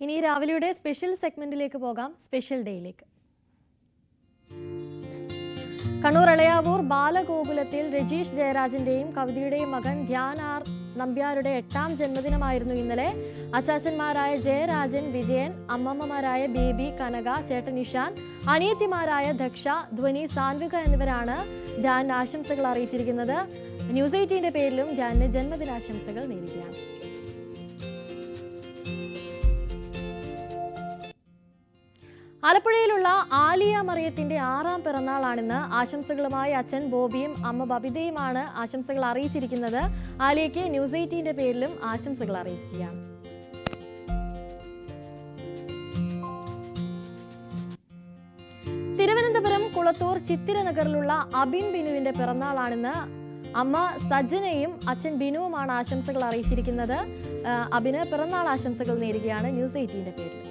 ഇനി രാവിലെയുടെ സ്പെഷ്യൽ സെഗ്മെന്റിലേക്ക് പോകാം. സ്പെഷ്യൽ ഡേയിലേക്ക്. കണ്ണൂർ എളയാവൂർ ബാലഗോകുലത്തിൽ രജീഷ് ജയരാജന്റെയും കവിതയുടെയും മകൻ ധ്യാൻ ആർ നമ്പ്യാരുടെ 8ാം ജന്മദിനമായിരുന്നു ഇന്നലെ. അച്ചാച്ചന്മാരായ ജയരാജൻ, വിജയൻ, അമ്മമ്മമാരായ ബേബി, കനക, ചേട്ടൻ ഇഷാൻ, അനിയത്തിമാരായ ദക്ഷ, ധ്വനി, സാൻവിക എന്നിവരാണ് ധ്യാൻ ആശംസകൾ അറിയിച്ചിരിക്കുന്നത്. ന്യൂസ് 18ന്റെ പേരിലും ധ്യാനിന് ജന്മദിനാശംസകൾ നേരുകയാണ്. ആലപ്പുഴയിലുള്ള ആലിയ മറിയത്തിന്റെ 6ാം പിറന്നാളാണിന്ന്. ആശംസകളുമായി അച്ഛൻ ബോബിയും അമ്മ ബബിതയുമാണ് ആശംസകൾ അറിയിച്ചിരിക്കുന്നത്. ആലിയയ്ക്ക് ന്യൂസ് 18ന്റെ പേരിലും ആശംസകൾ അറിയിക്കുകയാണ്. തിരുവനന്തപുരം കുളത്തൂർ ചിത്തിരനഗറിലുള്ള അബിൻ ബിനുവിന്റെ പിറന്നാളാണിന്ന്. അമ്മ സജ്ജനയും അച്ഛൻ ബിനുവുമാണ് ആശംസകൾ അറിയിച്ചിരിക്കുന്നത്. അബിന് പിറന്നാൾ ആശംസകൾ നേരുകയാണ് ന്യൂസ് 18ന്റെ പേരിൽ.